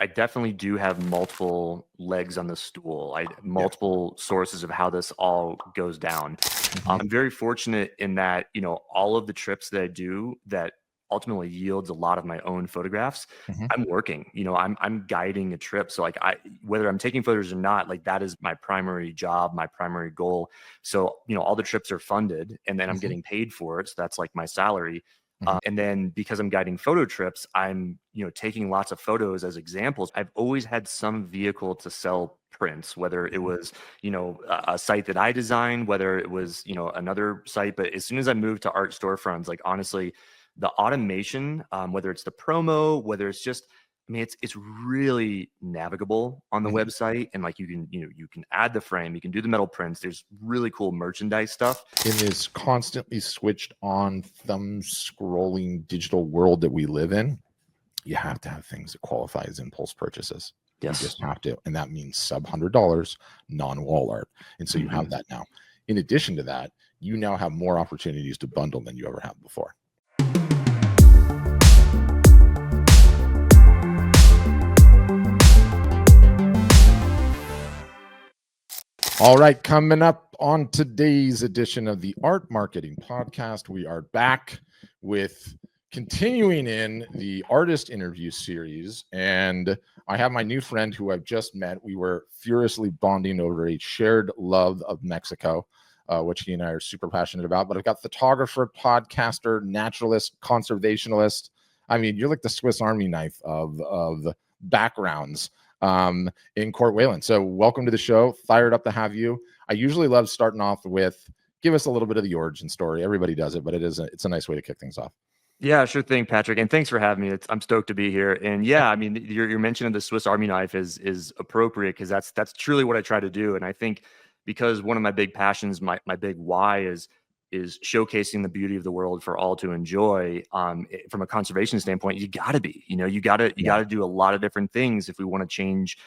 I definitely do have multiple legs on the stool. Multiple sources of how this all goes down. I'm very fortunate in that, all of the trips that I do that ultimately yields a lot of my own photographs. I'm working, I'm guiding a trip. So like whether I'm taking photos or not, like that is my primary job, my primary goal. So, all the trips are funded and then I'm getting paid for it. So that's like my salary. And then because I'm guiding photo trips, I'm, taking lots of photos as examples. I've always had some vehicle to sell prints, whether it was, a site that I designed, whether it was, another site. But as soon as I moved to art storefronts, like honestly, the automation, whether it's the promo, whether it's just, I mean, it's really navigable on the website, and like you can add the frame, you can do the metal prints. There's really cool merchandise stuff. In this constantly switched on, thumb scrolling digital world that we live in, you have to have things that qualify as impulse purchases. Yes. You just have to, and that means sub $100 non-wall art. And so you have that now. In addition to that, you now have more opportunities to bundle than you ever have before. All right, coming up on today's edition of the Art Marketing Podcast, we are back with continuing in the artist interview series. And I have my new friend who I've just met. We were furiously bonding over a shared love of Mexico, which he and I are super passionate about. But I've got photographer, podcaster, naturalist, conservationalist. I mean, you're like the Swiss Army knife of backgrounds in Court Weyland. So welcome to the show. Fired up to have you. I usually love starting off with give us a little bit of the origin story. Everybody does it, but it's a nice way to kick things off. Yeah, sure thing, Patrick. And thanks for having me. I'm stoked to be here. And yeah, I mean, your mention of the Swiss Army knife is appropriate because that's truly what I try to do. And I think because one of my big passions, my big why is showcasing the beauty of the world for all to enjoy. From a conservation standpoint, you got to be, you got to do a lot of different things if we want to change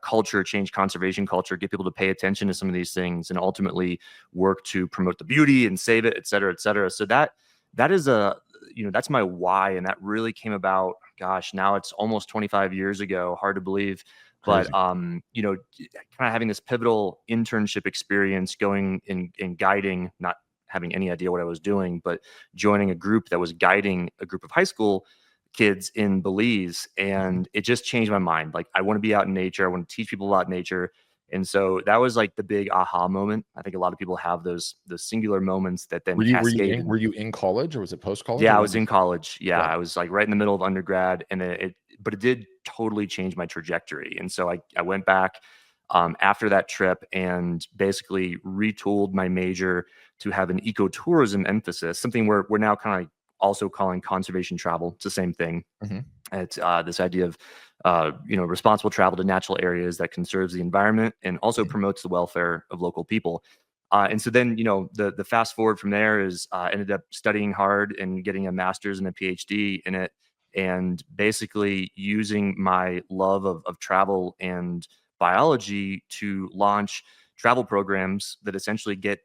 culture, change conservation culture, get people to pay attention to some of these things, and ultimately work to promote the beauty and save it, et cetera, et cetera. So that is that's my why, and that really came about. Gosh, now it's almost 25 years ago. Hard to believe. Crazy. But kind of having this pivotal internship experience, going in guiding, not having any idea what I was doing, but joining a group that was guiding a group of high school kids in Belize. And it just changed my mind. Like, I want to be out in nature. I want to teach people about nature. And so that was like the big aha moment. I think a lot of people have those singular moments that then cascade. Were you in college or was it post-college? Yeah, I was in college. Yeah, I was like right in the middle of undergrad, and but it did totally change my trajectory. And so I went back after that trip and basically retooled my major to have an ecotourism emphasis, something we're now kind of also calling conservation travel. It's the same thing. It's this idea of responsible travel to natural areas that conserves the environment and also promotes the welfare of local people. And so then, the fast forward from there is ended up studying hard and getting a master's and a PhD in it, and basically using my love of travel and biology to launch travel programs that essentially get,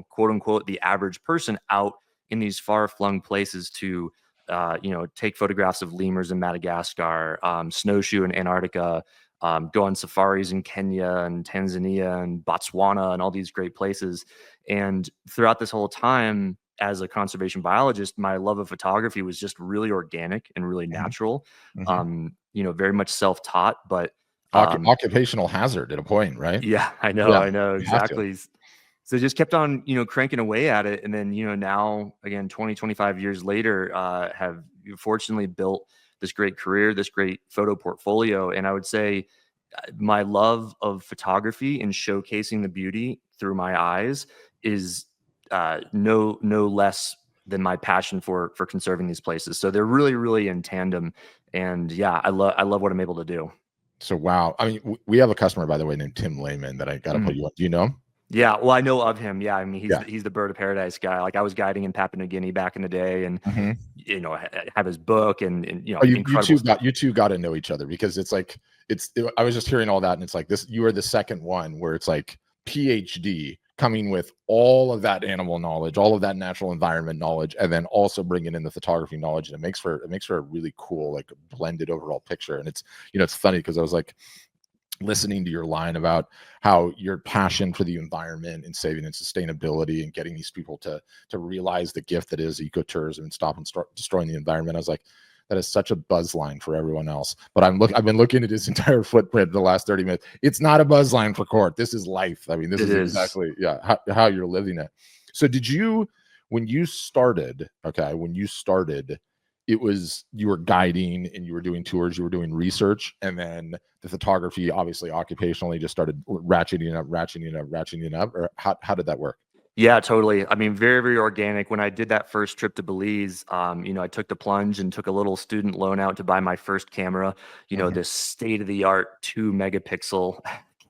quote unquote, the average person out in these far-flung places to take photographs of lemurs in Madagascar, snowshoe in Antarctica, go on safaris in Kenya and Tanzania and Botswana and all these great places. And throughout this whole time, as a conservation biologist, my love of photography was just really organic and really natural. Very much self-taught, but occupational hazard at a point, right? Yeah, I know exactly. So just kept on, cranking away at it. And then, now again, 25 years later, have fortunately built this great career, this great photo portfolio. And I would say my love of photography and showcasing the beauty through my eyes is no less than my passion for conserving these places. So they're really, really in tandem. And yeah, I love what I'm able to do. So, wow. I mean, we have a customer, by the way, named Tim Lehman that I got to put you on. Do you know him? Yeah, well, I know of him. Yeah, I mean, he's the bird of paradise guy. Like, I was guiding in Papua New Guinea back in the day, and have his book and you two got to know each other, because it's like I was just hearing all that, and it's like this. You are the second one where it's like PhD coming with all of that animal knowledge, all of that natural environment knowledge, and then also bringing in the photography knowledge. And it makes for a really cool, like, blended overall picture. And it's, it's funny because I was like listening to your line about how your passion for the environment and saving and sustainability and getting these people to realize the gift that is ecotourism and stop and start destroying the environment. I was like, that is such a buzz line for everyone else. But I've been looking at his entire footprint the last 30 minutes. It's not a buzz line for Court. This is life. I mean, this is exactly how you're living it. So when you started, it was, you were guiding and you were doing tours, you were doing research, and then the photography, obviously occupationally, just started ratcheting up, or how did that work? Yeah, totally. I mean, very, very organic. When I did that first trip to Belize, I took the plunge and took a little student loan out to buy my first camera, this state-of-the-art 2 megapixel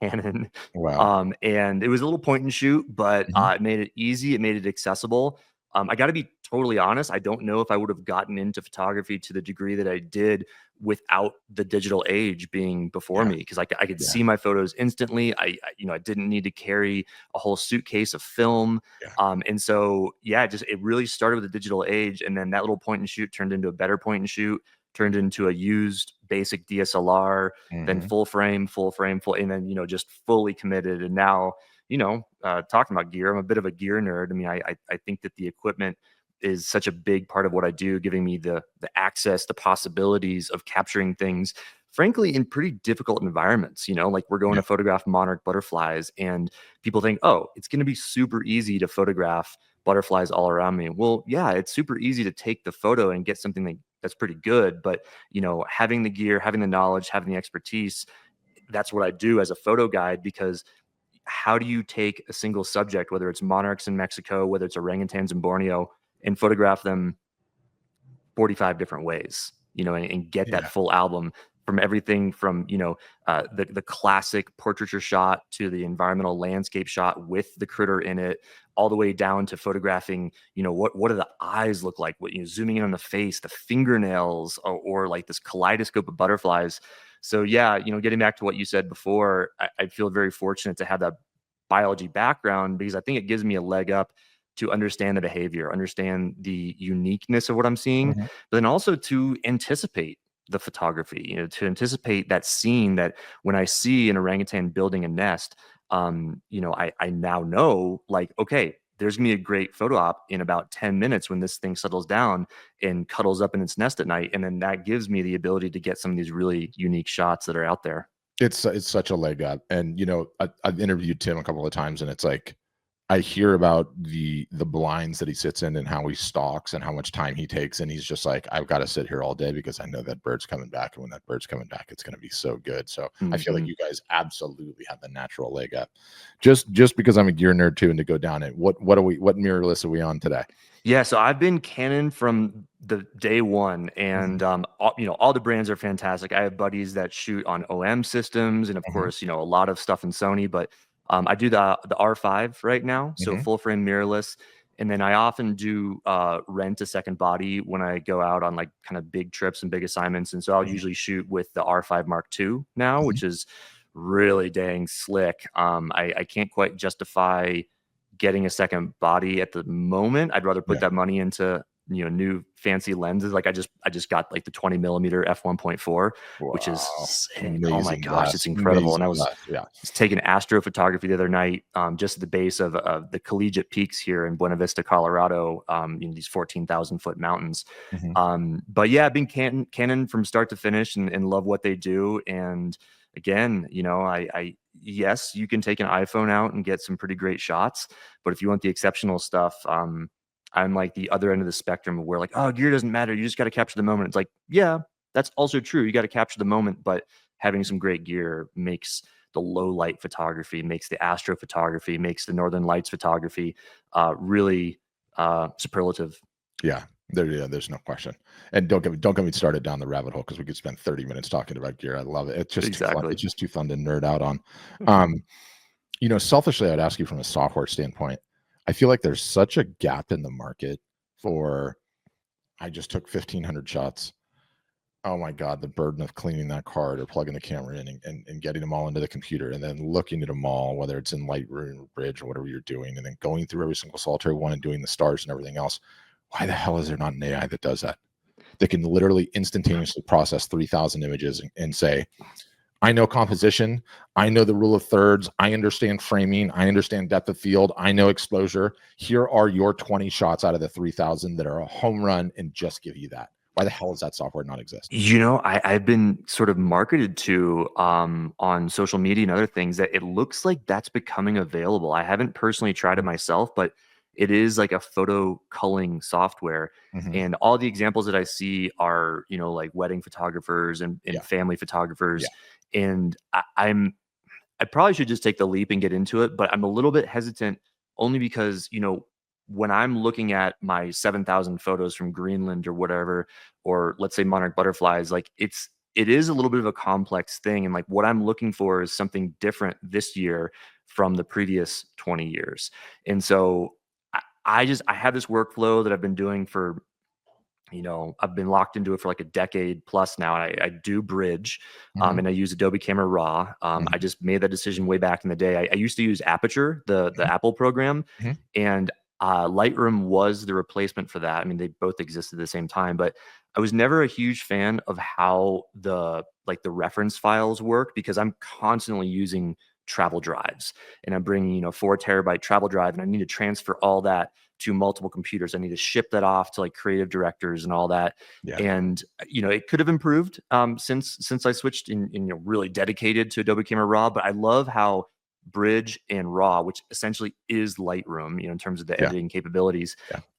Canon. Wow. And it was a little point and shoot, but it made it easy. It made it accessible. I got to be totally honest. I don't know if I would have gotten into photography to the degree that I did without the digital age being before me, because I could see my photos instantly. I didn't need to carry a whole suitcase of film. And so, it really started with the digital age. And then that little point and shoot turned into a better point and shoot, turned into a used basic DSLR, then full frame, and then, just fully committed. And now, talking about gear, I'm a bit of a gear nerd. I mean, I think that the equipment is such a big part of what I do, giving me the access, the possibilities of capturing things, frankly, in pretty difficult environments. Like, we're going to photograph monarch butterflies, and people think, oh, it's going to be super easy to photograph butterflies all around me. Well, yeah, it's super easy to take the photo and get something that's pretty good. But, having the gear, having the knowledge, having the expertise, that's what I do as a photo guide. Because how do you take a single subject, whether it's monarchs in Mexico, whether it's orangutans in Borneo, and photograph them 45 different ways, and get that full album, from everything from, the classic portraiture shot to the environmental landscape shot with the critter in it, all the way down to photographing, what do the eyes look like, zooming in on the face, the fingernails, or like this kaleidoscope of butterflies. So getting back to what you said before, I feel very fortunate to have that biology background, because I think it gives me a leg up to understand the behavior, understand the uniqueness of what I'm seeing, but then also to anticipate the photography, to anticipate that scene that when I see an orangutan building a nest, I now know, like, okay, there's gonna be a great photo op in about 10 minutes when this thing settles down and cuddles up in its nest at night. And then that gives me the ability to get some of these really unique shots that are out there. It's such a leg up. And, I've interviewed Tim a couple of times, and it's like, I hear about the blinds that he sits in and how he stalks and how much time he takes. And he's just like, I've got to sit here all day because I know that bird's coming back. And when that bird's coming back, it's going to be so good. So I feel like you guys absolutely have the natural leg up, just because I'm a gear nerd too. And to go down it, what mirrorless are we on today? Yeah, so I've been Canon from the day one, and all the brands are fantastic. I have buddies that shoot on OM systems, and of course, a lot of stuff in Sony. But I do the R5 right now, so full frame mirrorless, and then I often do rent a second body when I go out on like kind of big trips and big assignments. And so I'll usually shoot with the R5 Mark II now, which is really dang slick. I can't quite justify getting a second body at the moment. I'd rather put that money into new fancy lenses. Like, I just got like the 20mm f1.4, which is sick. Oh my gosh, it's incredible. And I was taking astrophotography the other night, just at the base of the collegiate peaks here in Buena Vista, Colorado. These 14,000 foot mountains. But yeah, I've been Canon from start to finish, and love what they do. And again, yes, you can take an iPhone out and get some pretty great shots, but if you want the exceptional stuff, I'm like the other end of the spectrum, where like, oh, gear doesn't matter, you just got to capture the moment. It's like, yeah, that's also true. You got to capture the moment, but having some great gear makes the low light photography, makes the astrophotography, makes the northern lights photography really superlative. Yeah. There's no question. And don't get me started down the rabbit hole, because we could spend 30 minutes talking about gear. I love it. It's just too fun. It's just too fun to nerd out on. Selfishly, I'd ask you from a software standpoint. I feel like there's such a gap in the market for, I just took 1,500 shots. Oh my God, the burden of cleaning that card or plugging the camera in and getting them all into the computer and then looking at them all, whether it's in Lightroom or Bridge or whatever you're doing, and then going through every single solitary one and doing the stars and everything else. Why the hell is there not an AI that does that? That can literally instantaneously process 3,000 images and say, I know composition, I know the rule of thirds, I understand framing, I understand depth of field, I know exposure. Here are your 20 shots out of the 3,000 that are a home run, and just give you that. Why the hell does that software not exist? I've been sort of marketed to on social media and other things that it looks like that's becoming available. I haven't personally tried it myself, but it is like a photo culling software. Mm-hmm. And all the examples that I see are, like wedding photographers and Yeah. family photographers. And I probably should just take the leap and get into it, but I'm a little bit hesitant only because, when I'm looking at my 7,000 photos from Greenland or whatever, or let's say monarch butterflies, like it is a little bit of a complex thing. And like what I'm looking for is something different this year from the previous 20 years. And so I have this workflow that I've been doing for, I've been locked into it for like a decade plus now. I do Bridge, Mm-hmm. and I use Adobe Camera Raw. I just made that decision way back in the day. I used to use Aperture, the Apple program, Mm-hmm. and Lightroom was the replacement for that. I mean, they both existed at the same time, but I was never a huge fan of how the reference files work because I'm constantly using travel drives and I'm bringing 4 terabyte travel drive and I need to transfer all that to multiple computers. I need to ship that off to like creative directors and all that. Yeah. And it could have improved since I switched and really dedicated to Adobe Camera Raw. But I love how Bridge and Raw, which essentially is Lightroom, in terms of the editing capabilities,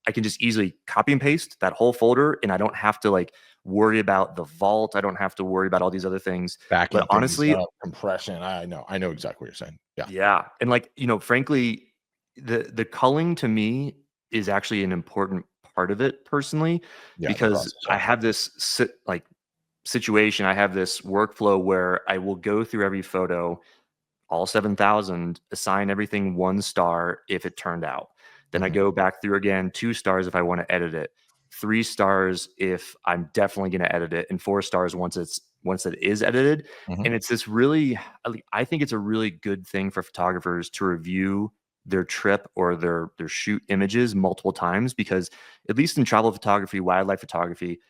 I can just easily copy and paste that whole folder, and I don't have to like worry about the vault. I don't have to worry about all these other things. Backing But honestly, up, compression. I know exactly what you're saying. yeah, and like frankly, the culling to me is actually an important part of it personally, because I have this situation. I have this workflow where I will go through every photo, all 7,000, assign everything 1 star if it turned out. Then I go back through again, 2 stars if I want to edit it, 3 stars if I'm definitely going to edit it, and 4 stars once it is edited. And it's this really, I think it's a really good thing for photographers to review their trip or their shoot images multiple times, because at least in travel photography, wildlife photography,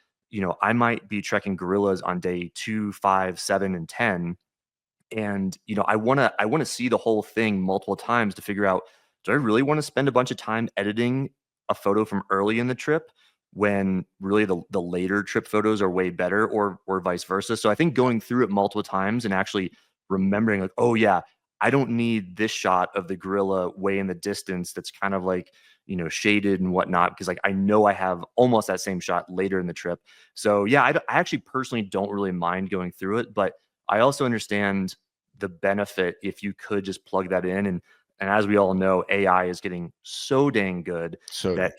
I might be trekking gorillas on day 2, 5, 7, and 10. And I want to see the whole thing multiple times to figure out, do I really want to spend a bunch of time editing a photo from early in the trip when really the later trip photos are way better, or vice versa. So I think going through it multiple times and actually remembering like, oh yeah, I don't need this shot of the gorilla way in the distance that's kind of like shaded and whatnot, because like I know I have almost that same shot later in the trip. So yeah, I actually personally don't really mind going through it, but I also understand the benefit if you could just plug that in. And as we all know, AI is getting so dang good that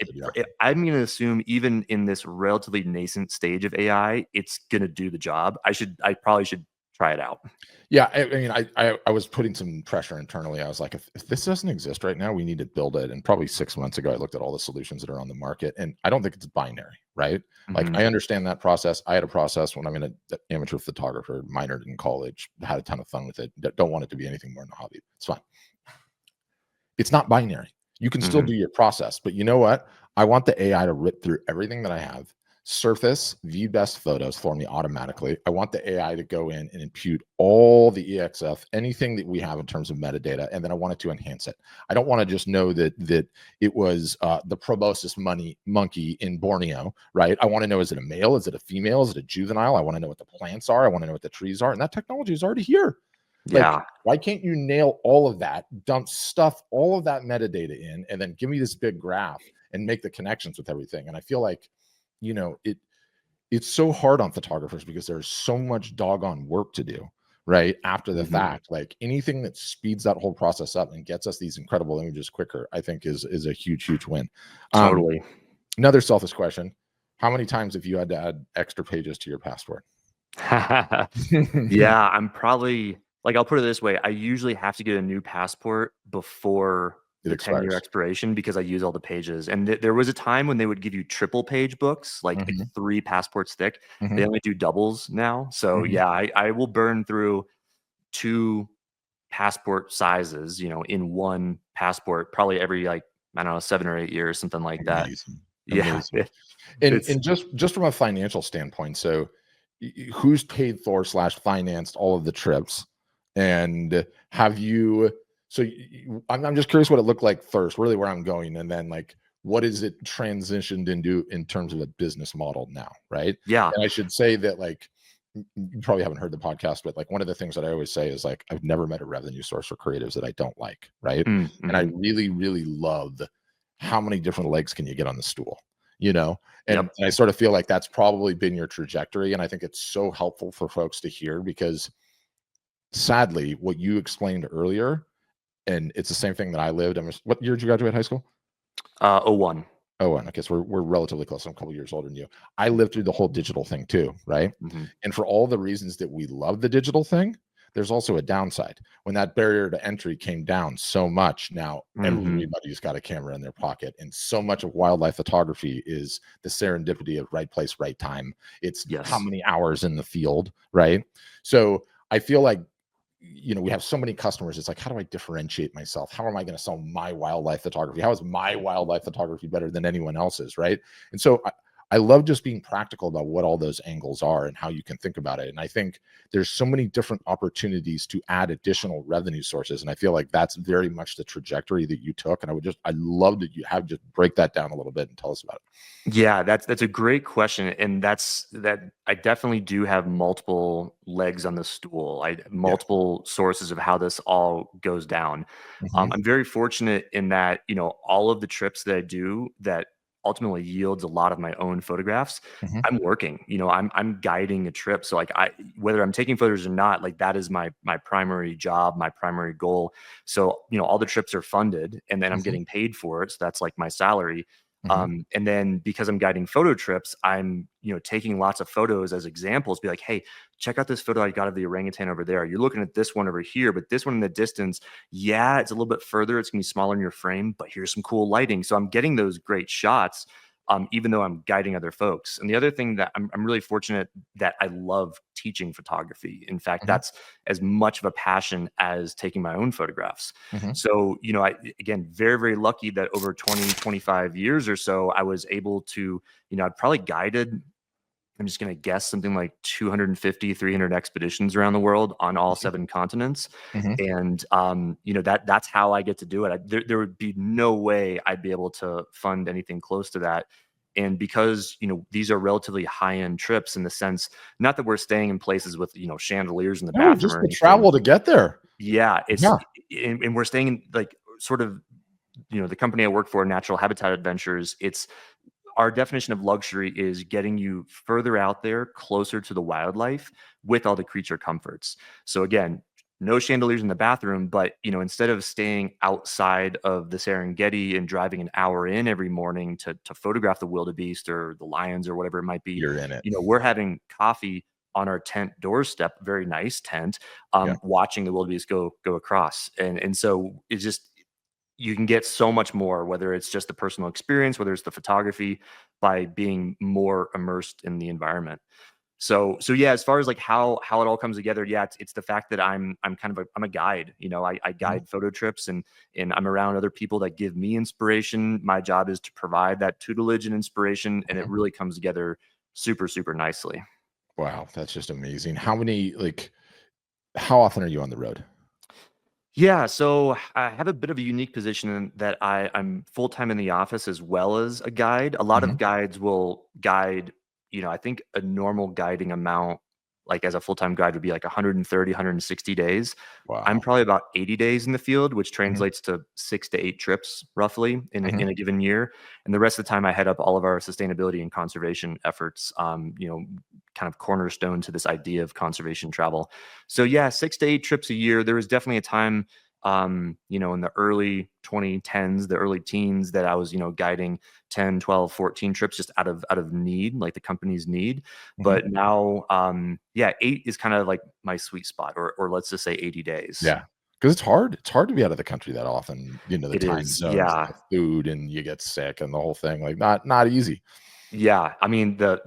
I'm going to assume even in this relatively nascent stage of AI, it's going to do the job. I probably should try it out. Yeah, I mean, I was putting some pressure internally. I was like, if this doesn't exist right now, we need to build it. And probably 6 months ago, I looked at all the solutions that are on the market, and I don't think it's binary, right? Like, I understand that process. I had a process when I'm an amateur photographer, minored in college, had a ton of fun with it. Don't want it to be anything more than a hobby. It's fine. It's not binary. You can still do your process, but you know what? I want the AI to rip through everything that I have, surface the best photos for me automatically. I want the AI to go in and impute all the EXF, anything that we have in terms of metadata, and then I want it to enhance it. I don't want to just know that it was the proboscis monkey in Borneo, right? I want to know, is it a male? Is it a female? Is it a juvenile? I want to know what the plants are. I want to know what the trees are. And that technology is already here. Yeah. Like, why can't you nail all of that, dump stuff, all of that metadata in, and then give me this big graph and make the connections with everything? And I feel like, it's so hard on photographers because there's so much doggone work to do, right? After the fact, like anything that speeds that whole process up and gets us these incredible images quicker, I think is a huge win. Totally. Another selfish question. How many times have you had to add extra pages to your passport? Yeah, I'm probably, like, I'll put it this way. I usually have to get a new passport before It the 10-year expires. expiration because I use all the pages. And there was a time when they would give you triple page books, like Mhm. 3 passports thick. They Mhm. only do doubles now. So Mhm. yeah, I will burn through 2 passport sizes, in one passport, probably every, like, I don't know, 7 or 8 years, something like that. Amazing. Yeah, Amazing. And it's just from a financial standpoint, so who's paid for slash financed all of the trips? And have you so I'm just curious what it looked like first, really where I'm going, and then like what is it transitioned into in terms of a business model now, right? yeah. And I should say that like you probably haven't heard the podcast, but like one of the things that I always say is like I've never met a revenue source for creatives that I don't like, right? And I Mhm. really, really love how many different legs can you get on the stool, you know? Yep. And I sort of feel like that's probably been your trajectory. And I think it's so helpful for folks to hear because sadly, what you explained earlier, and it's the same thing that I lived. What year did you graduate high school? '01. Oh, and I guess we're relatively close. I'm a couple years older than you. I lived through the whole digital thing too, right? Mhm. And for all the reasons that we love the digital thing, there's also a downside. When that barrier to entry came down so much, now Mhm. everybody's got a camera in their pocket, and so much of wildlife photography is the serendipity of right place, right time. It's how Yes. many hours in the field, right? So I feel like we have so many customers. It's like, how do I differentiate myself? How am I going to sell my wildlife photography? How is my wildlife photography better than anyone else's? Right. And so I love just being practical about what all those angles are and how you can think about it. And I think there's so many different opportunities to add additional revenue sources. And I feel like that's very much the trajectory that you took. And I love that you have just break that down a little bit and tell us about it. Yeah, that's a great question, and that I definitely do have multiple legs on the stool. I Yeah. multiple sources of how this all goes down. Hmm. I'm very fortunate in that, all of the trips that I do that ultimately yields a lot of my own photographs. Hmm. I'm working, I'm guiding a trip. So like whether I'm taking photos or not, like that is my primary job, my primary goal. So, all the trips are funded and then I'm Hmm. getting paid for it. So that's like my salary. Hmm. And then because I'm guiding photo trips, I'm, taking lots of photos as examples, be like, hey, check out this photo I got of the orangutan over there. You're looking at this one over here, but this one in the distance, yeah, it's a little bit further. It's gonna be smaller in your frame, but here's some cool lighting. So I'm getting those great shots, even though I'm guiding other folks. And the other thing that I'm really fortunate that I love teaching photography. In fact, Hmm. that's as much of a passion as taking my own photographs. Hmm. So, again, very, very lucky that over 20, 25 years or so, I was able to, I'd probably guided, I'm just going to guess something like 250, 300 expeditions around the world on all 7 continents. Hmm. And, that's how I get to do it. There would be no way I'd be able to fund anything close to that. And because, these are relatively high end trips in the sense, not that we're staying in places with, chandeliers in the No, bathroom just or the anything. travel to get there. Yeah. Yeah. And we're staying in like sort of, the company I work for, Natural Habitat Adventures, it's our definition of luxury is getting you further out there, closer to the wildlife with all the creature comforts. So again, no chandeliers in the bathroom, but instead of staying outside of the Serengeti and driving an hour in every morning to photograph the wildebeest or the lions or whatever it might be, You're in it. we're having coffee on our tent doorstep, very nice tent, Yeah. watching the wildebeest go across. And so it's just you can get so much more, whether it's just the personal experience, whether it's the photography, by being more immersed in the environment. So yeah, as far as like how it all comes together, yeah, it's the fact that I'm kind of I'm a guide. I Mhm. guide photo trips and I'm around other people that give me inspiration. My job is to provide that tutelage and inspiration, and it Mhm. really comes together super, super nicely. Wow, that's just amazing. How often are you on the road? Yeah, so I have a bit of a unique position in that I'm full time in the office as well as a guide. A lot of Mhm. guides will guide, I think a normal guiding amount, like as a full time guide, would be like 130, 160 days. I'm Wow. probably about 80 days in the field, which Mhm. translates to 6 to 8 trips roughly Mhm. in a given year. And the rest of the time, I head up all of our sustainability and conservation efforts. Kind of cornerstone to this idea of conservation travel. So yeah, 6 to 8 trips a year. There was definitely a time, in the early 2010s, the early teens, that I was, guiding 10, 12, 14 trips just out of need, like the company's need. Mhm. But now, yeah, 8 is kind of like my sweet spot, or let's just say 80 days. Yeah. because it's hard to be out of the country that often, you know, the It time is, zones, yeah. the food, and you get sick and the whole thing, like, not easy. Yeah, I mean, the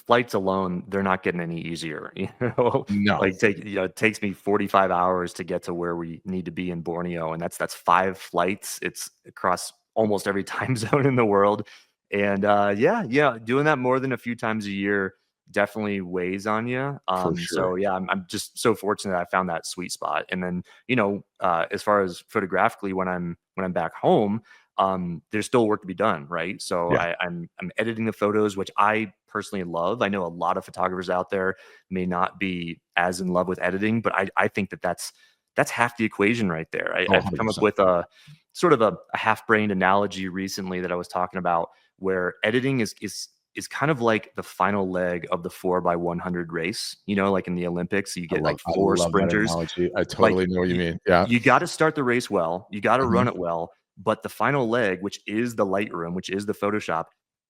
flights alone, they're not getting any easier, you know? No, Like, it takes me 45 hours to get to where we need to be in Borneo, and that's 5 flights. It's across almost every time zone in the world, and, yeah, doing that more than a few times a year definitely weighs on you. for sure. So, yeah, I'm just so fortunate I found that sweet spot, and then, as far as photographically, when I'm back home, there's still work to be done, right? So Yeah. I'm editing the photos, which I personally love. I know a lot of photographers out there may not be as in love with editing, but I think that's half the equation right there. Oh, I've come up 100%. with a sort of a half-brained analogy recently that I was talking about, where editing is kind of like the final leg of the 4x100 race. Like in the Olympics, you get like I four love that sprinters. analogy. I Like totally know what you you, mean. Yeah. you got to start the race well. You got to Mhm. run it well. But the final leg, which is the Lightroom, which is the Photoshop,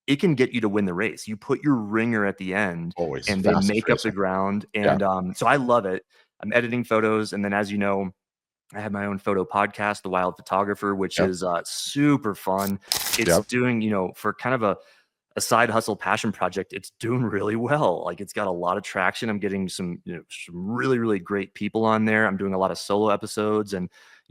it can get you to win the race. You put your ringer at the end, Always and they fastest make up the racing. ground. Yeah. And so I love it. I'm editing photos, and then as you know, I have my own photo podcast, The Wild Photographer, which Yep. is super fun. It's Yep. doing, for kind of a side hustle passion project, it's doing really well. Like, it's got a lot of traction. I'm getting some really, really great people on there. I'm doing a lot of solo episodes, and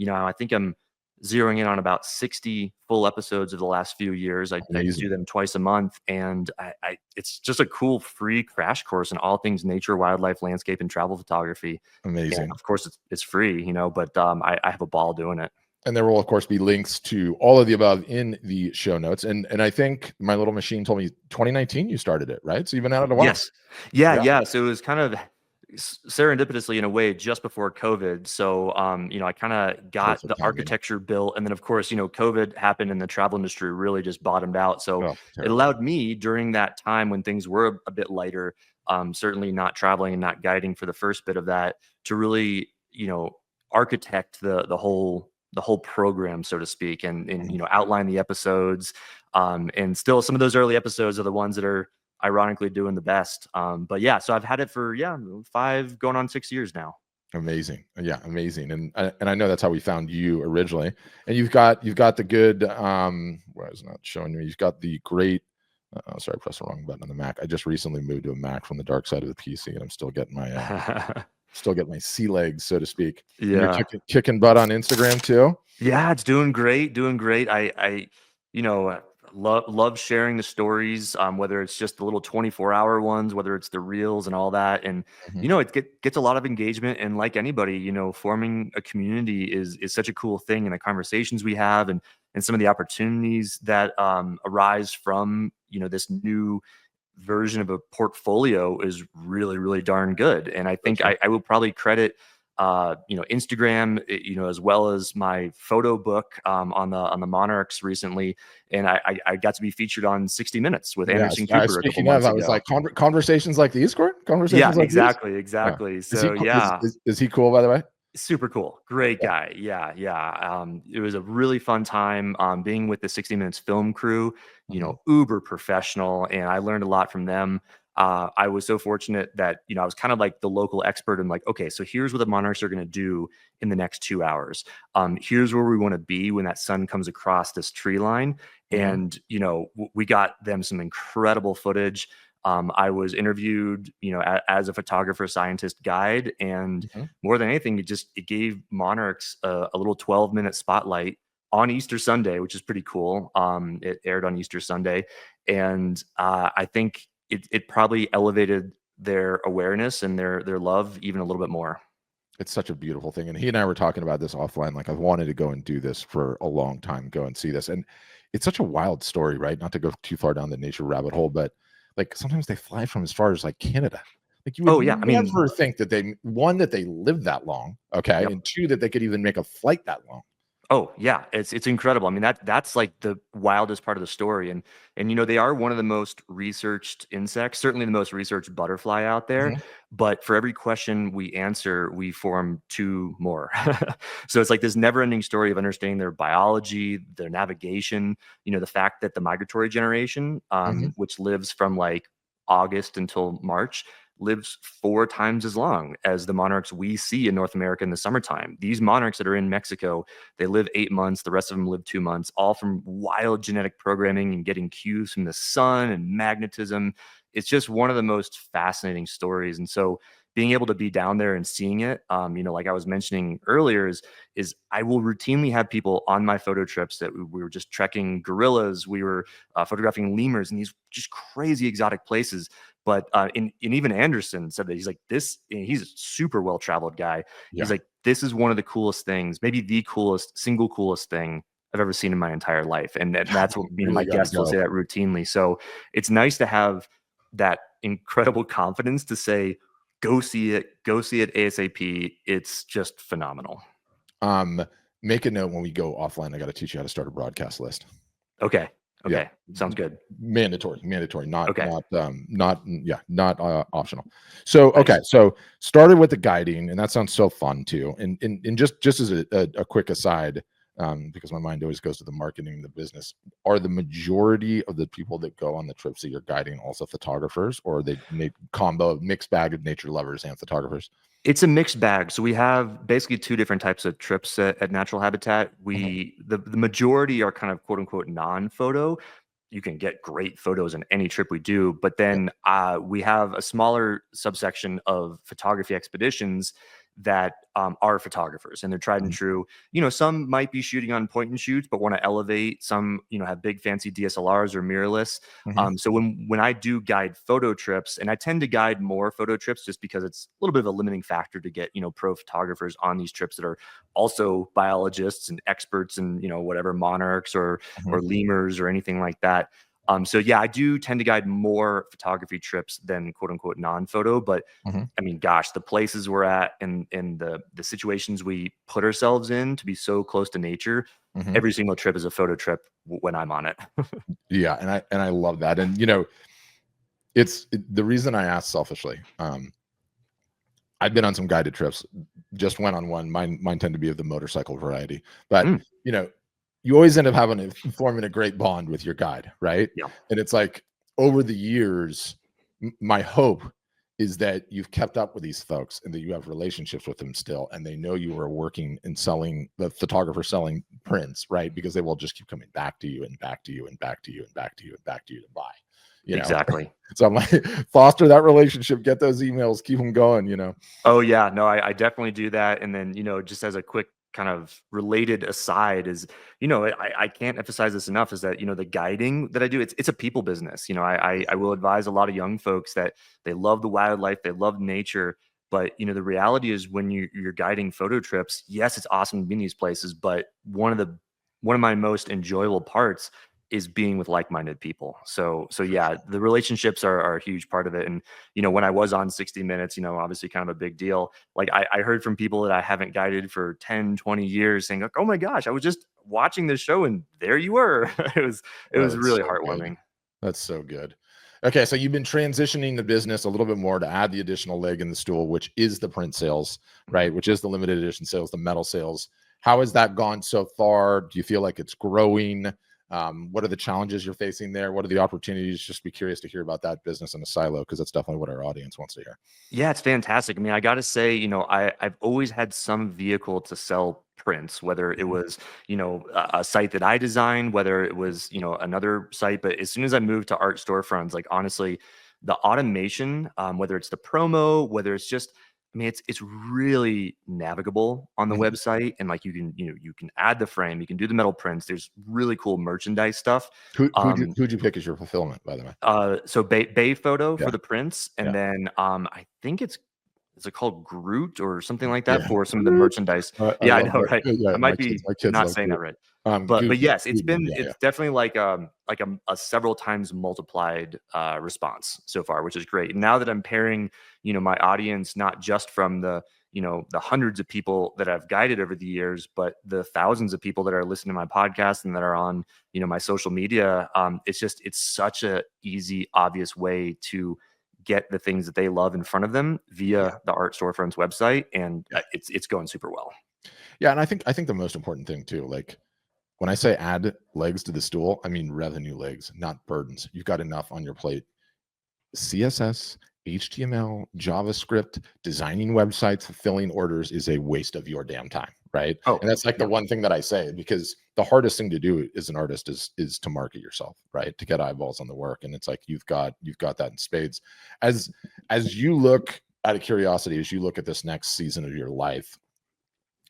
I think I'm zeroing in on about 60 full episodes of the last few years. I do Amazing. them twice a month, and I it's just a cool free crash course in all things nature, wildlife, landscape, and travel photography. And Amazing. of course, it's free, but I have a ball doing it. And there will, of course, be links to all of the above in the show notes. And I think my little machine told me 2019 you started it, right? So you've been at it a while. Yes. Yeah, Yeah. yeah. So it was kind of serendipitously in a way just before COVID. So, I kind of got Perfect the timing. architecture built. And then, of course, COVID happened and the travel industry really just bottomed out. So Oh, it terrible. allowed me during that time when things were a bit lighter, certainly not traveling and not guiding for the first bit of that, to really, architect the whole program, so to speak, and Mhm. outline the episodes. And still some of those early episodes are the ones that are ironically doing the best. But yeah, so I've had it for 5 going on 6 years now. Amazing. Yeah, amazing. And I know that's how we found you originally. And you've got the good where it's not showing me. You've got the great oh, sorry, I pressed the wrong button on the Mac. I just recently moved to a Mac from the dark side of the PC, and I'm still getting my sea legs, so to speak. And you're Yeah. kicking butt on Instagram too. Yeah, it's doing great, doing great. I you know, love sharing the stories, whether it's just the little 24-hour ones, whether it's the reels and all that. And Mhm. gets a lot of engagement. And like anybody, forming a community is such a cool thing. And the conversations we have, and some of the opportunities that arise from this new version of a portfolio is really, really darn good. And I For think sure. I will probably credit Instagram, as well as my photo book on the Monarchs recently. And I got to be featured on 60 Minutes with Yes. Anderson Cooper a couple Speaking of, months I was ago. like, conversations like these, Gordon? Yeah, Conversations like these? exactly, Yeah. exactly. Is he So cool? yeah, Is he cool, by the way? super cool. Great Yeah. guy. Yeah, yeah. It was a really fun time being with the 60 Minutes film crew, Mhm. uber professional, and I learned a lot from them. I was so fortunate that, I was kind of like the local expert and like, okay, so here's what the Monarchs are going to do in the next 2 hours. Here's where we want to be when that sun comes across this tree line. Mhm. And, we got them some incredible footage. I was interviewed, as a photographer, scientist, guide, and Mhm. more than anything, it gave Monarchs a little 12-minute spotlight on Easter Sunday, which is pretty cool. It aired on Easter Sunday, and I think it probably elevated their awareness and their love even a little bit more. It's such a beautiful thing, and he and I were talking about this offline, like, I've wanted to go and do this for a long time, go and see this, and it's such a wild story, right? Not to go too far down the nature rabbit hole, but, like, sometimes they fly from as far as, like, Canada. Like, you would Oh yeah, I mean, never think that they 1, that they live that long, okay, yep. and 2, that they could even make a flight that long. Oh yeah, it's incredible. I mean, that's like the wildest part of the story. And they are one of the most researched insects, certainly the most researched butterfly out there. Mhm, But for every question we answer, we form two more. So it's like this never-ending story of understanding their biology, their navigation. The fact that the migratory generation, mhm. which lives from like August until March, lives 4 times as long as the monarchs we see in North America in the summertime. These monarchs that are in Mexico, they live 8 months, the rest of them live 2 months, all from wild genetic programming and getting cues from the sun and magnetism. It's just one of the most fascinating stories. And so being able to be down there and seeing it, like I was mentioning earlier, is I will routinely have people on my photo trips that we were just trekking gorillas, we were photographing lemurs in these just crazy exotic places. But and even Anderson said that he's like he's a super well traveled guy. Yeah. He's like, this is one of the coolest things, maybe the single coolest thing I've ever seen in my entire life. And that's what Really my guests will say that routinely. So it's nice to have that incredible confidence to say, go see it ASAP. It's just phenomenal. Make a note when we go offline. I got to teach you how to start a broadcast list. Okay. Yeah. Sounds good. Mandatory, not okay. not optional. So nice. Okay, so started with the guiding, and that sounds so fun too. And just as a quick aside, because my mind always goes to the marketing and the business, are the majority of the people that go on the trips that you're guiding also photographers, or are they mixed bag of nature lovers and photographers? It's a mixed bag. So we have basically 2 different types of trips at Natural Habitat. The majority are kind of quote unquote non-photo. You can get great photos in any trip we do, but then we have a smaller subsection of photography expeditions that are photographers, and they're tried and true. Some might be shooting on point and shoots, but want to elevate. Some, have big fancy DSLRs or mirrorless. So when I do guide photo trips, and I tend to guide more photo trips just because it's a little bit of a limiting factor to get, pro photographers on these trips that are also biologists and experts in, whatever monarchs or lemurs or anything like that. So yeah, I do tend to guide more photography trips than quote unquote non-photo, but I mean, gosh, the places we're at and the situations we put ourselves in to be so close to nature, every single trip is a photo trip when I'm on it. Yeah. And I love that. And, it's the reason I asked selfishly. I've been on some guided trips, just went on one. Mine tend to be of the motorcycle variety, but you always end up forming a great bond with your guide, right? Yeah. And it's like over the years, my hope is that you've kept up with these folks and that you have relationships with them still, and they know you are working and selling, the photographer selling prints, right? Because they will just keep coming back to you and back to you and back to you and back to you and back to you to buy. Exactly. So I'm like, foster that relationship, get those emails, keep them going, Oh yeah, no, I definitely do that. And then, just as a quick kind of related aside is, I can't emphasize this enough, is that, the guiding that I do, it's a people business. I will advise a lot of young folks that they love the wildlife, they love nature, but the reality is when you're guiding photo trips, yes, it's awesome to be in these places, but one of my most enjoyable parts is being with like-minded people. So yeah, the relationships are a huge part of it. And, when I was on 60 Minutes, obviously kind of a big deal. Like I heard from people that I haven't guided for 10, 20 years saying like, oh my gosh, I was just watching this show and there you were. It was really so heartwarming. Good. That's so good. Okay. So you've been transitioning the business a little bit more to add the additional leg in the stool, which is the print sales, right? Which is the limited edition sales, the metal sales. How has that gone so far? Do you feel like it's growing? What are the challenges you're facing there? What are the opportunities? Just be curious to hear about that business in a silo, because that's definitely what our audience wants to hear. Yeah, it's fantastic. I mean, I got to say, I've always had some vehicle to sell prints, whether it was, a site that I designed, whether it was, another site. But as soon as I moved to art storefronts, like honestly, the automation, whether it's the promo, whether it's just, I mean, it's really navigable on the website, and like you can add the frame, you can do the metal prints. There's really cool merchandise stuff. Who'd you pick as your fulfillment, by the way? So Bay Photo for the prints, and then I think is it called Groot or something like that for some of the merchandise? I know, right? I might be not saying that right. But yes, it's definitely like a several times multiplied response so far, which is great. Now that I'm pairing, my audience not just from the hundreds of people that I've guided over the years, but the thousands of people that are listening to my podcast and that are on my social media. It's such a easy, obvious way to get the things that they love in front of them via the Art Storefront's website, and it's going super well. Yeah, and I think the most important thing too, like when I say add legs to the stool, I mean revenue legs, not burdens. You've got enough on your plate. CSS HTML, JavaScript, designing websites, fulfilling orders is a waste of your damn time, right? Oh, And that's like the yeah. one thing that I say, because the hardest thing to do as an artist is to market yourself, right? To get eyeballs on the work. And it's like you've got that in spades. As you look, out of curiosity, as you look at this next season of your life,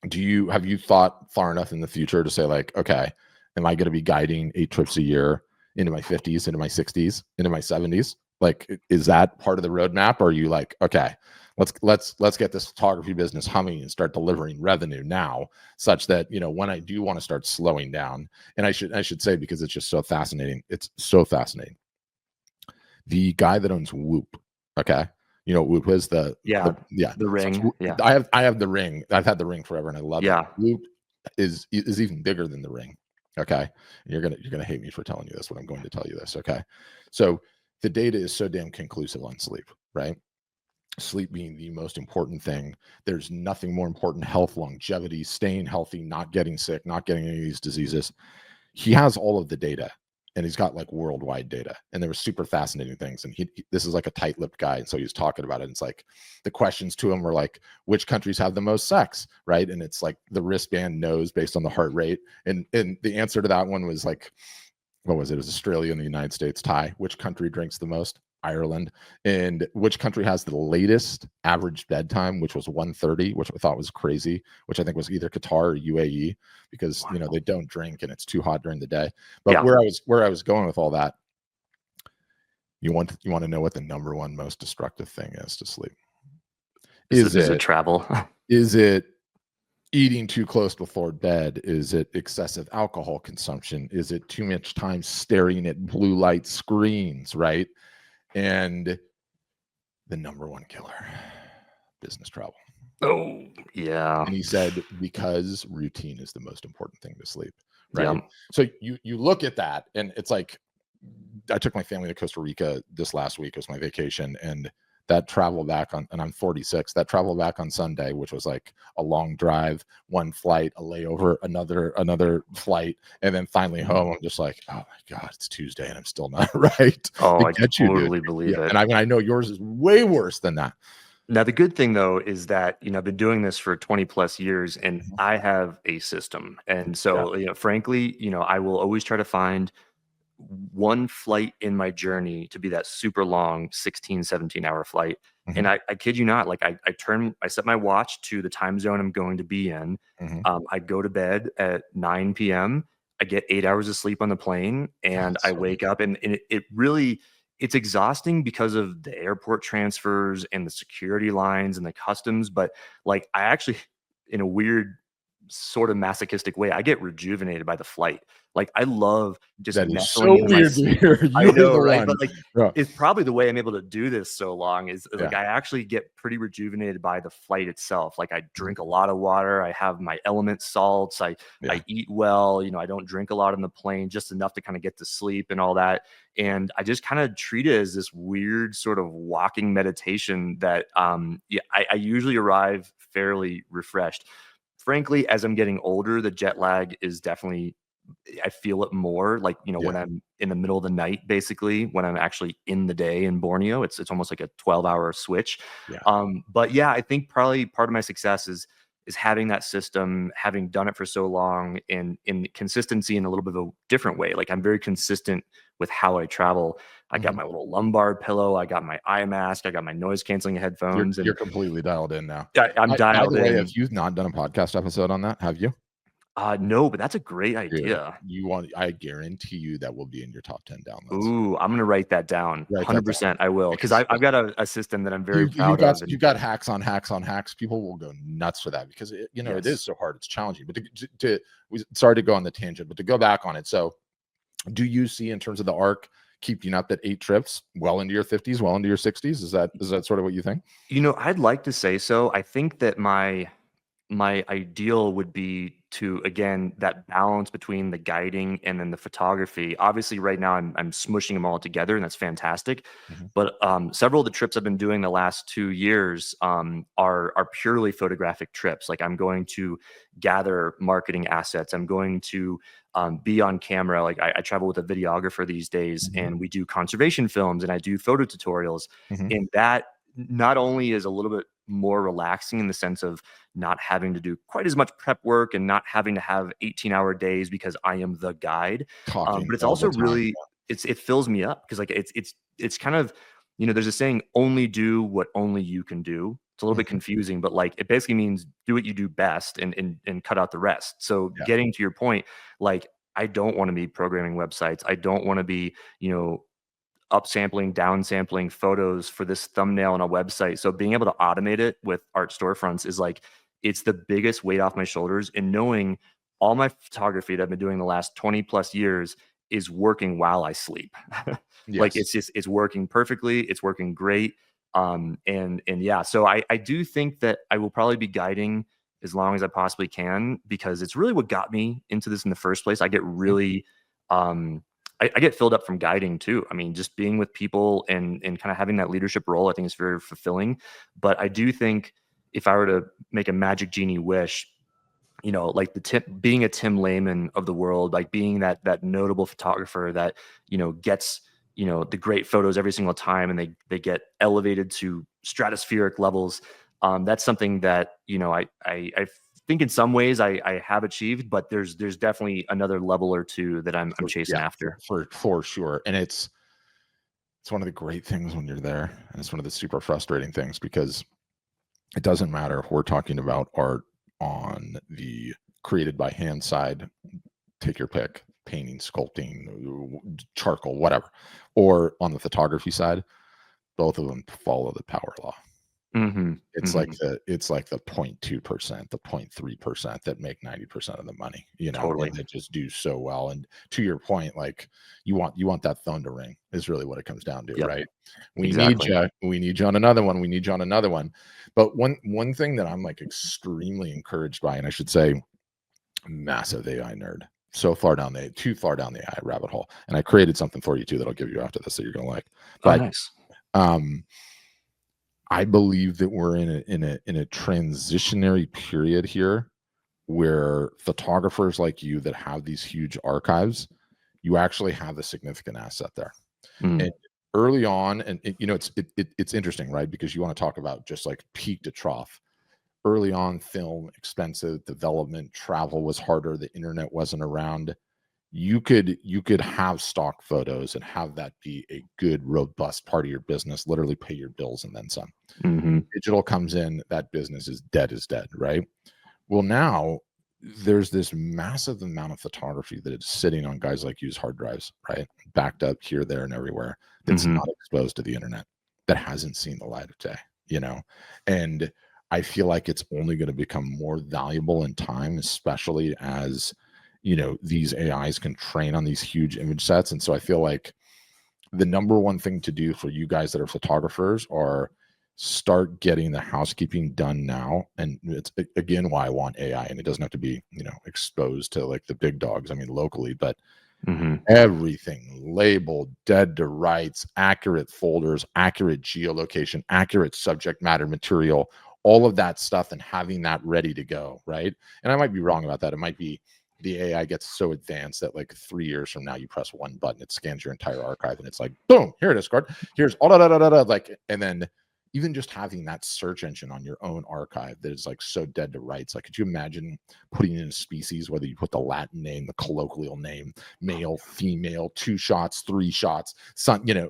have you thought far enough in the future to say, like, okay, am I going to be guiding 8 trips a year into my 50s, into my 60s, into my 70s? Like, is that part of the roadmap? Or are you like, okay, let's get this photography business humming and start delivering revenue now, such that, you know, when I do want to start slowing down, and I should say, because it's just so fascinating. It's so fascinating. The guy that owns Whoop, okay, you know what Whoop is? The ring. So Yeah. I have the ring. I've had the ring forever, and I love it. Whoop is even bigger than the ring. Okay, and you're gonna hate me for telling you this, but I'm going to tell you this. Okay, so the data is so damn conclusive on sleep, right? Sleep being the most important thing. There's nothing more important. Health, longevity, staying healthy, not getting sick, not getting any of these diseases. He has all of the data, and he's got like worldwide data, and there were super fascinating things. And this is like a tight-lipped guy, and so he was talking about it. And it's like the questions to him were like, which countries have the most sex, right? And it's like the wristband knows based on the heart rate, and the answer to that one was like, what was it? It was Australia and the United States tie. Which country drinks the most? Ireland. And which country has the latest average bedtime, which was 1:30, which I thought was crazy, which I think was either Qatar or UAE, because you know they don't drink and it's too hot during the day. But where I was going with all that, you want to know what the number one most destructive thing is to sleep? Is it travel? Is it eating too close before bed? Is it excessive alcohol consumption? Is it too much time staring at blue light screens, right? And the number one killer, business travel. Oh, yeah. And he said, because routine is the most important thing to sleep, right? Yeah. So you look at that, and it's like, I took my family to Costa Rica this last week. It was my vacation, and that travel back on, and I'm 46, that travel back on Sunday, which was like a long drive, one flight, a layover, another flight, and then finally home. I'm just like, oh my God, it's Tuesday and I'm still not right. Oh, I totally believe it. And I mean, I know yours is way worse than that. Now, the good thing though is that, you know, I've been doing this for 20 plus years, and I have a system. And so, you know, frankly, you know, I will always try to find one flight in my journey to be that super long 16, 17-hour flight. And I kid you not, like I set my watch to the time zone I'm going to be in. I go to bed at 9 p.m. I get 8 hours of sleep on the plane, and I wake up, and it really, it's exhausting because of the airport transfers and the security lines and the customs. But like, I actually, in a weird sort of masochistic way, I get rejuvenated by the flight. Like, I love just nestling in my sleep. I know, right? But like, it's probably the way I'm able to do this so long is like I actually get pretty rejuvenated by the flight itself. Like, I drink a lot of water. I have my element salts. I eat well. You know, I don't drink a lot on the plane, just enough to kind of get to sleep and all that. And I just kind of treat it as this weird sort of walking meditation that I usually arrive fairly refreshed. Frankly, as I'm getting older, the jet lag is definitely, I feel it more, like, you know, when I'm in the middle of the night, basically, when I'm actually in the day in Borneo, it's almost like a 12-hour switch. But yeah, I think probably part of my success is having that system, having done it for so long, and in consistency in a little bit of a different way. Like, I'm very consistent with how I travel. I got my little lumbar pillow. I got my eye mask. I got my noise canceling headphones. You're completely dialed in now. I'm dialed in. Have you not done a podcast episode on that? Have you? No, but that's a great idea. I guarantee you that will be in your top 10 downloads. Ooh, I'm gonna write that down. 100%. I will, because I've got a system that I'm very proud of. You've got hacks on hacks on hacks. People will go nuts for that, because it is so hard. It's challenging. But sorry to go on the tangent, but to go back on it. So, do you see, in terms of the arc, keeping up that 8 trips well into your 50s, well into your 60s? Is that sort of what you think? You know, I'd like to say so. I think that my my ideal would be to, again, that balance between the guiding and then the photography. Obviously, right now I'm smushing them all together, and that's fantastic. Mhm. But several of the trips I've been doing the last 2 years are purely photographic trips. Like I'm going to gather marketing assets. I'm going to be on camera. Like I travel with a videographer these days, Mhm. and we do conservation films, and I do photo tutorials, Mhm. and that not only is a little bit more relaxing in the sense of not having to do quite as much prep work and not having to have 18-hour days because I am the guide. Talking But it's all also the time. really it fills me up because like it's kind of, there's a saying, only do what only you can do. It's a little bit Mhm. confusing, but like it basically means do what you do best and cut out the rest. So Yeah. getting to your point, like I don't want to be programming websites. I don't want to be, upsampling, downsampling photos for this thumbnail on a website. So being able to automate it with art storefronts is like, it's the biggest weight off my shoulders. And knowing all my photography that I've been doing the last 20 plus years is working while I sleep. Like Yes. it's working perfectly. It's working great. And yeah, so I do think that I will probably be guiding as long as I possibly can, because it's really what got me into this in the first place. I get Mhm. really, I get filled up from guiding too. I mean, just being with people and kind of having that leadership role, I think is very fulfilling. But I do think if I were to make a magic genie wish, like being a Tim Lehman of the world, like being that notable photographer that gets the great photos every single time, and they get elevated to stratospheric levels. That's something that I think in some ways I have achieved, but there's definitely another level or two that I'm chasing Yeah, after. for sure. And it's one of the great things when you're there, and it's one of the super frustrating things because it doesn't matter if we're talking about art on the created by hand side, take your pick, painting, sculpting, charcoal, whatever, or on the photography side, both of them follow the power law. Hmm. It's like Hmm. the 0.2%, the 0.3% that make 90% of the money, and Totally. that just do so well. And to your point, like you want that phone to ring is really what it comes down to, Yep. right? Exactly. We need you on another one. We need you on another one. But one thing that I'm like extremely encouraged by, and I should say massive AI nerd. Too far down the AI rabbit hole. And I created something for you too that I'll give you after this that you're gonna like. Oh, But nice. um I believe that we're in a transitionary period here where photographers like you that have these huge archives, you actually have a significant asset there. Mm. And early on, and it's interesting, right? Because you want to talk about just like peak to trough. Early on, film expensive, development, travel was harder, the internet wasn't around. You could have stock photos and have that be a good robust part of your business, literally pay your bills and then some. Hmm. Digital comes in, that business is dead, right? Well, now there's this massive amount of photography that is sitting on guys like you's hard drives, right? Backed up here, there, and everywhere, that's Hmm. not exposed to the internet, that hasn't seen the light of day, you know? And I feel like it's only going to become more valuable in time, especially as these AIs can train on these huge image sets. And so I feel like the number one thing to do for you guys that are photographers are start getting the housekeeping done now. And it's again why I want AI, and it doesn't have to be exposed to like the big dogs, I mean locally, but Hmm. everything labeled, dead to rights, accurate folders, accurate geolocation, accurate subject matter material, all of that stuff, and having that ready to go, right? And I might be wrong about that. It might be the AI gets so advanced that like 3 years from now, you press one button, it scans your entire archive, and it's like, boom, here it is, card. Here's all like, and then even just having that search engine on your own archive that is like so dead to rights. Like, could you imagine putting in a species, whether you put the Latin name, the colloquial name, male, female, 2 shots, 3 shots,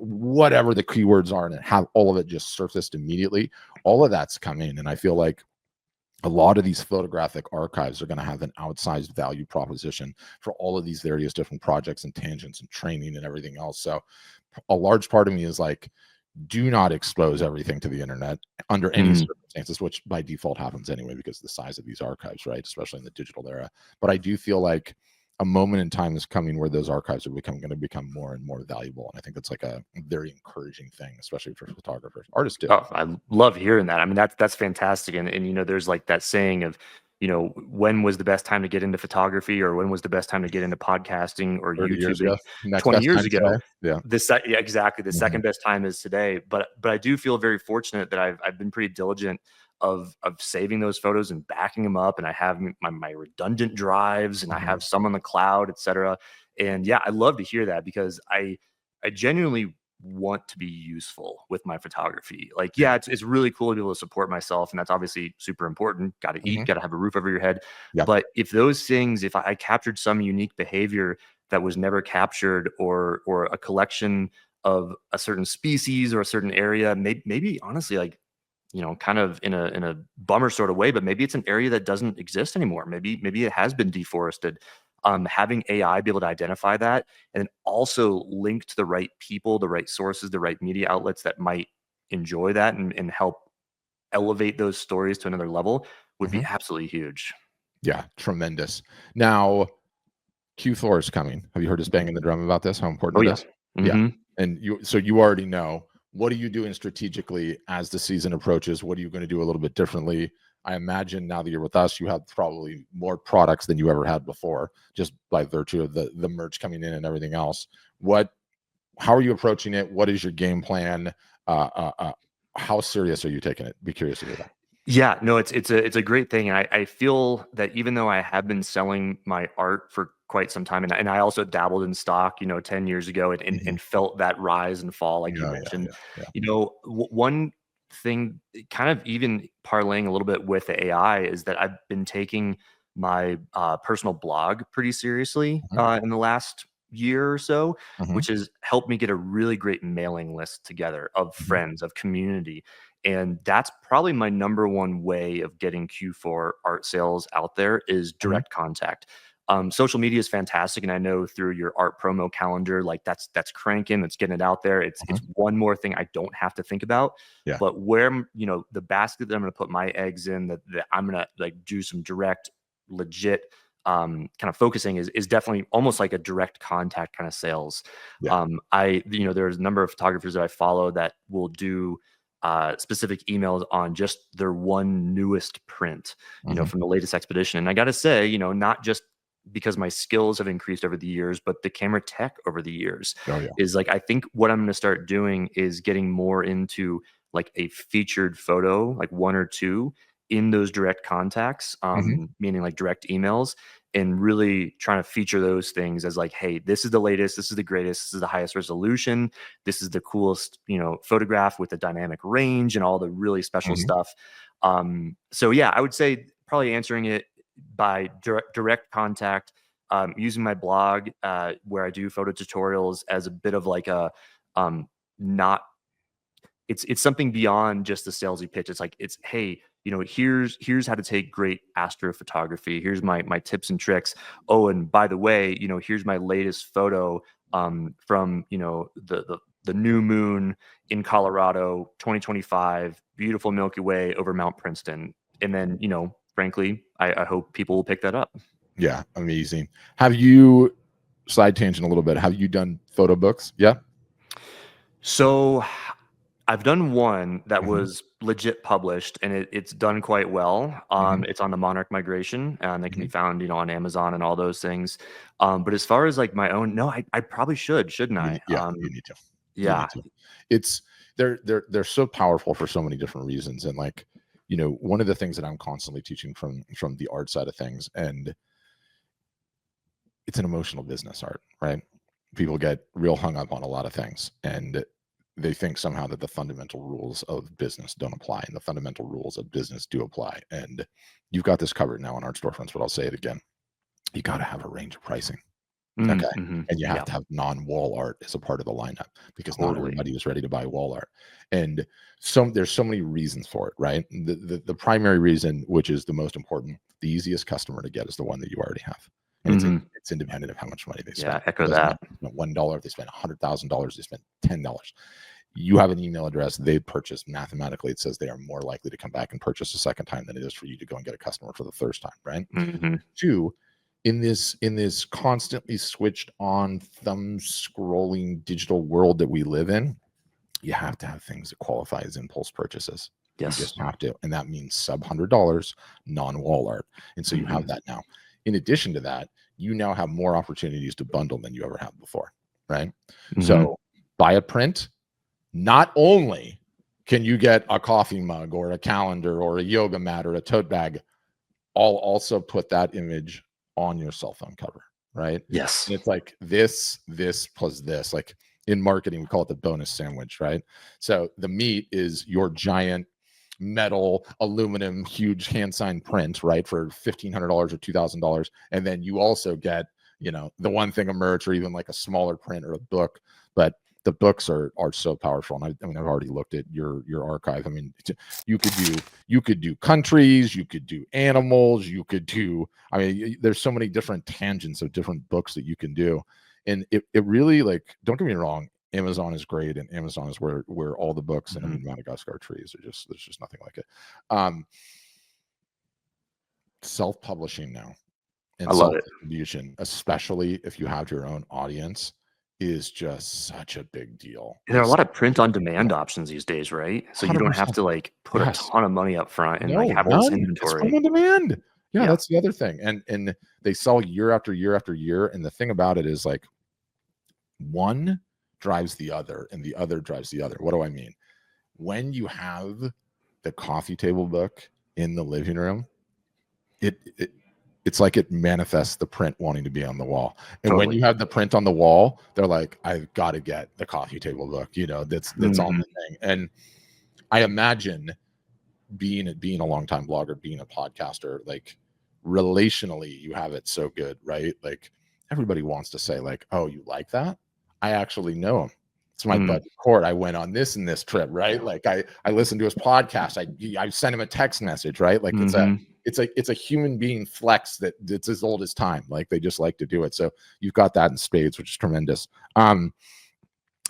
whatever the keywords are, and have all of it just surfaced immediately. All of that's come in. And I feel like a lot of these photographic archives are going to have an outsized value proposition for all of these various different projects and tangents and training and everything else. So a large part of me is like, do not expose everything to the internet under any Mm. circumstances, which by default happens anyway because of the size of these archives, right? Especially in the digital era. But I do feel like a moment in time is coming where those archives are going to become more and more valuable. And I think that's like a very encouraging thing, especially for photographers, artists too. Oh, I love hearing that. I mean, that's fantastic. And there's like that saying of, when was the best time to get into photography, or when was the best time to get into podcasting or 30 years ago, YouTubing next 20 best years time ago. today. Yeah. Yeah, exactly. The second best time is today. But I do feel very fortunate that I've been pretty diligent of saving those photos and backing them up. And I have my redundant drives, and I have some on the cloud, etc. And yeah, I love to hear that, because I genuinely want to be useful with my photography. Like, yeah, it's really cool to be able to support myself, and that's obviously super important. Got to eat, got to have a roof over your head. Yeah. But if those things, if I captured some unique behavior that was never captured, or a collection of a certain species or a certain area, maybe honestly, like, kind of in a bummer sort of way, but maybe it's an area that doesn't exist anymore. Maybe it has been deforested. Having AI be able to identify that, and then also link to the right people, the right sources, the right media outlets that might enjoy that, and help elevate those stories to another level, would be absolutely huge. Yeah, tremendous. Now, Q4 is coming. Have you heard us banging the drum about this? How important it is? Yeah. And you already know. What are you doing strategically as the season approaches? What are you going to do a little bit differently? I imagine now that you're with us, you have probably more products than you ever had before, just by virtue of the merch coming in and everything else. How are you approaching it? What is your game plan? How serious are you taking it? Be curious to hear that. Yeah, no, it's a great thing. And I feel that even though I have been selling my art for quite some time, and I also dabbled in stock, 10 years ago, and felt that rise and fall, like you mentioned. One thing, kind of even parlaying a little bit with the AI, is that I've been taking my personal blog pretty seriously in the last year or so, which has helped me get a really great mailing list together of friends, of community. And that's probably my number one way of getting Q4 art sales out there, is direct contact. Social media is fantastic, and I know through your art promo calendar, like that's cranking, that's getting it out there. It's one more thing I don't have to think about. Yeah. But where, the basket that I'm going to put my eggs in, that I'm going to like do some direct, legit kind of focusing, is definitely almost like a direct contact kind of sales. Yeah. There's a number of photographers that I follow that will do specific emails on just their one newest print, from the latest expedition. And I got to say, not just because my skills have increased over the years, but the camera tech over the years is like, I think what I'm going to start doing is getting more into like a featured photo, like one or two in those direct contacts, meaning like direct emails, and really trying to feature those things as like, hey, this is the latest, this is the greatest, this is the highest resolution, this is the coolest, photograph with the dynamic range and all the really special stuff. So yeah, I would say probably answering it by direct contact, using my blog, where I do photo tutorials, as a bit of like a not it's something beyond just the salesy pitch. It's like, hey, here's how to take great astrophotography. Here's my tips and tricks. Oh, and by the way, here's my latest photo from the new moon in Colorado, 2025, beautiful Milky Way over Mount Princeton. And then, frankly, I hope people will pick that up. Yeah, amazing. Have you, side tangent a little bit, have you done photo books? Yeah. So I've done one that was legit published, and it's done quite well. It's on the Monarch Migration, and it can be found, on Amazon and all those things. But as far as like my own, no, I probably shouldn't I? You need to. Yeah. You need to. It's they're so powerful for so many different reasons. And like, one of the things that I'm constantly teaching from the art side of things, and it's an emotional business, art, right? People get real hung up on a lot of things, and they think somehow that the fundamental rules of business don't apply, and the fundamental rules of business do apply. And you've got this covered now in Art Storefronts, but I'll say it again. You got to have a range of pricing. Okay. And you have to have non-wall art as a part of the lineup, because not everybody is ready to buy wall art. And there's so many reasons for it, right? The primary reason, which is the most important, the easiest customer to get, is the one that you already have. And it's independent of how much money they spend. Yeah, echo that. $1, they spend $100,000, they spend $10. You have an email address, they purchase. Mathematically, it says they are more likely to come back and purchase a second time than it is for you to go and get a customer for the first time, right? Two, in this constantly switched on, thumb scrolling digital world that we live in, you have to have things that qualify as impulse purchases. You Yes. just have to, and that means sub $100 non-wall art. And so you have that now. In addition to that, you now have more opportunities to bundle than you ever had before, right? So buy a print. Not only can you get a coffee mug or a calendar or a yoga mat or a tote bag, I'll also put that image on your cell phone cover, right? Yes. And it's like this plus this. Like in marketing, we call it the bonus sandwich, right? So the meat is your giant metal, aluminum, huge hand signed print, right, for $1,500 or $2,000, and then you also get, you know, the one thing of merch or even like a smaller print or a book. But the books are so powerful, and I mean, I've already looked at your archive. I mean, you could do countries, you could do animals, you could do. I mean, there's so many different tangents of different books that you can do, and it really, like, don't get me wrong, Amazon is great, and Amazon is where all the books and I mean Madagascar trees are just, there's just nothing like it. Self-publishing now and self-distribution, especially if you have your own audience, is just such a big deal. There are a lot of print on demand options these days, right? So you don't have 100%. to like put a ton of money up front and like No, have all this none. It's inventory. print on demand. Yeah, that's the other thing. And they sell year after year after year. And the thing about it is, like, one drives the other and the other drives the other. What do I mean? When you have the coffee table book in the living room, it's like it manifests the print wanting to be on the wall. And when you have the print on the wall, they're like, I've got to get the coffee table book, you know, that's on the thing. And I imagine being a longtime blogger, being a podcaster, like, relationally, you have it so good, right? Like, everybody wants to say, like, oh, you like that? I actually know him. It's my buddy Court. I went on this and this trip, right? Like, I listened to his podcast. I sent him a text message, right? Like, it's a human being flex that it's as old as time. Like, they just like to do it. So you've got that in spades, which is tremendous. I